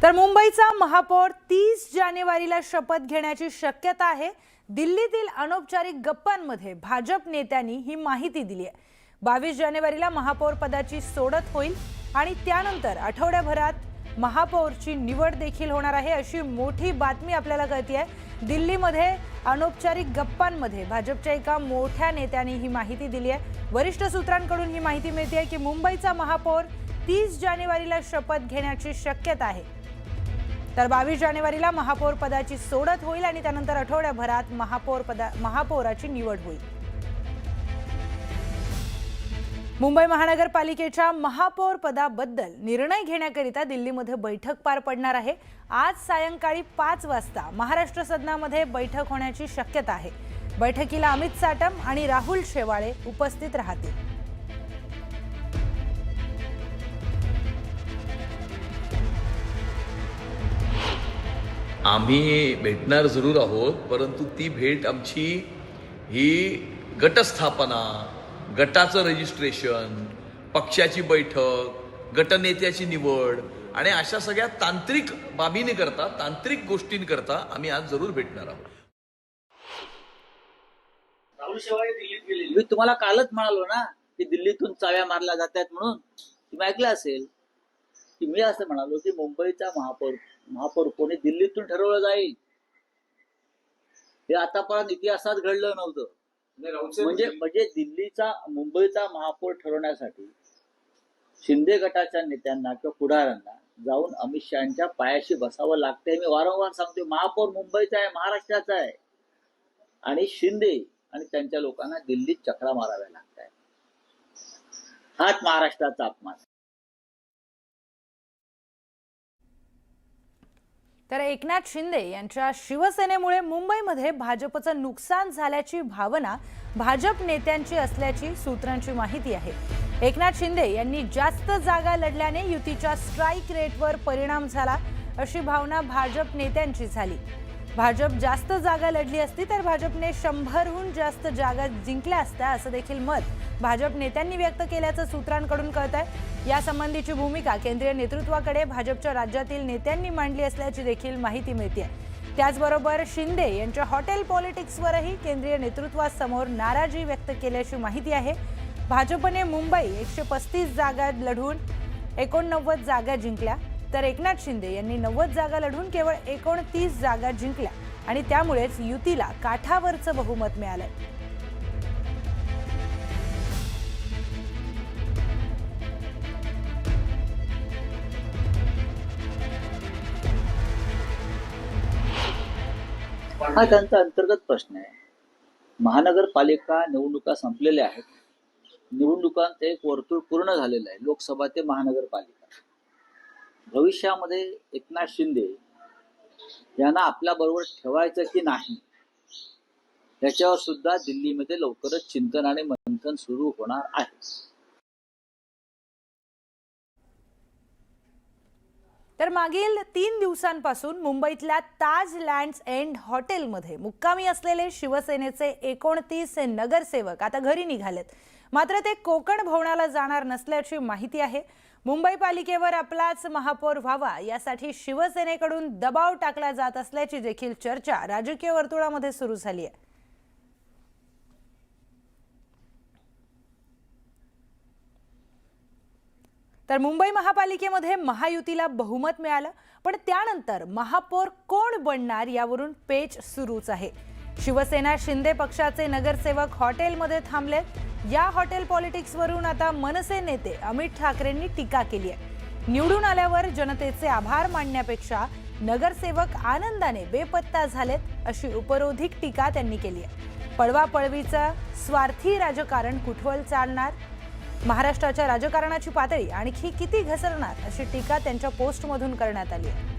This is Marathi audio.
तर मुंबईचा महापौर 30 जानेवारीला शपथ घेण्याची शक्यता आहे। दिल्लीतील अनौपचारिक गप्पांमध्ये भाजप नेत्यांनी ही माहिती दिली आहे। 22 जानेवारीला महापौर पदाची सोडत होईल आणि त्यानंतर आठवड्याभरात महापौरची निवड देखील होणार आहे, अशी मोठी बातमी आपल्याला कळते आहे। दिल्लीमध्ये अनौपचारिक गप्पांमध्ये भाजपच्या एका मोठ्या नेत्याने ही माहिती दिली आहे। वरिष्ठ सूत्रांकडून ही माहिती मिळते आहे की मुंबईचा महापौर 30 जानेवारीला शपथ घेण्याची शक्यता आहे। तर 22 जानेवारीला महापौर पदाची सोडत होईल आणि त्यानंतर आठवड्याभरात महापौराची निवड होईल। मुंबई महानगरपालिकेच्या महापौर पदाबद्दल निर्णय घेण्याकरिता दिल्लीमध्ये बैठक पार पडणार आहे। आज सायंकाळी 5 वाजता महाराष्ट्र सदनामध्ये बैठक होण्याची शक्यता आहे। बैठकीला अमित साटम आणि राहुल शेवाळे उपस्थित राहतील। आम्ही भेटणार जरूर आहोत, परंतु ती भेट आमची ही गटस्थापना, गटाचं रजिस्ट्रेशन, पक्षाची बैठक, गटनेत्याची निवड आणि अशा सगळ्या तांत्रिक बाबींकरता, तांत्रिक गोष्टींकरता आम्ही आज जरूर भेटणार आहोत। राहुल शेवाळे दिल्लीत गेलेले, मी तुम्हाला कालच म्हणालो ना की दिल्लीतून चाव्या मारल्या जातात म्हणून। तुम्ही ऐकलं असेल की मी असं म्हणालो की मुंबईचा महापौर कोणी दिल्लीतून ठरवलं जाईल, हे आतापर्यंत इतिहासात घडलं नव्हतं। म्हणजे दिल्लीचा मुंबईचा महापौर ठरवण्यासाठी शिंदे गटाच्या नेत्यांना किंवा पुढाऱ्यांना जाऊन अमित शहाच्या पायाशी बसावं लागतंय। मी वारंवार सांगतोय, महापौर मुंबईचा आहे, महाराष्ट्राचा आहे, आणि शिंदे आणि त्यांच्या लोकांना दिल्लीत चक्रा माराव्या लागत आहे। हाच महाराष्ट्राचा अपमान। तर एकनाथ शिंदे यांच्या शिवसेनेमुळे मुंबईमध्ये भाजपचं नुकसान झाल्याची भावना भाजप नेत्यांची असल्याची सूत्रांची माहिती आहे। एकनाथ शिंदे यांनी जास्त जागा लढल्याने युतीच्या स्ट्राईक रेटवर परिणाम झाला, अशी भावना भाजप नेत्यांची झाली। भाजप जास्त जागा लढली असती तर भाजपने 100हून जास्त जागा जिंकल्या असत्या, असं देखील मत भाजप नेत्यांनी व्यक्त केल्याचं सूत्रांकडून कळत आहे। यासंबंधीची भूमिका केंद्रीय नेतृत्वाकडे भाजपच्या राज्यातील नेत्यांनी मांडली असल्याची देखील माहिती मिळते। त्याचबरोबर शिंदे यांच्या हॉटेल पॉलिटिक्सवरही केंद्रीय नेतृत्वासमोर नाराजी व्यक्त केल्याची माहिती आहे। भाजपने मुंबई 135 जागा लढून 89 जागा जिंकल्या, तर एकनाथ शिंदे यांनी 90 जागा लढून केवळ 29 जागा जिंकल्या आणि त्यामुळेच युतीला काठावरचं बहुमत मिळालंय। हा त्यांचा अंतर्गत प्रश्न आहे। महानगरपालिका निवडणुका संपलेल्या आहेत, निवडणुकांत एक वर्तुळ पूर्ण झालेलं आहे, लोकसभा ते महानगरपालिका। भविष्यामध्ये एकनाथ शिंदे यांना आपल्या बरोबर ठेवायचं की नाही, याच्यावर सुद्धा दिल्लीमध्ये लवकरच चिंतन आणि मंथन सुरू होणार आहे। तर मागील 3 दिवसांपासून मुंबईतल्या ताज लँड्स एंड हॉटेलमध्ये मुक्कामी असलेले शिवसेनेचे 29 नगरसेवक आता घरी निघालेत, मात्र ते कोकण भवनाला जाणार नसल्याची माहिती आहे। मुंबई पालिकेवर आपलाच महापौर व्हावा यासाठी शिवसेनेकडून दबाव टाकला जात असल्याची देखील चर्चा राजकीय वर्तुळामध्ये सुरू झाली आहे। तर मुंबई महापालिकेमध्ये महायुतीला बहुमत मिळालं, पण त्यानंतर महापौर कोण बनणार यावरून पेच सुरूच आहे। शिवसेना शिंदे पक्षाचे नगरसेवक हॉटेलमध्ये थांबलेत। या हॉटेल पॉलिटिक्सवरून आता मनसे नेते अमित ठाकरेंनी टीका केली आहे। निवडून आल्यावर जनतेचे आभार मानण्यापेक्षा नगरसेवक आनंदाने बेपत्ता झालेत, अशी उपरोधिक टीका त्यांनी केली आहे। पळवापळवीचं स्वार्थी राजकारण कुठवर चालणार, महाराष्ट्राच्या राजकारणाची पातळी आणखी किती घसरणार, अशी टीका त्यांच्या पोस्टमधून करण्यात आली आहे।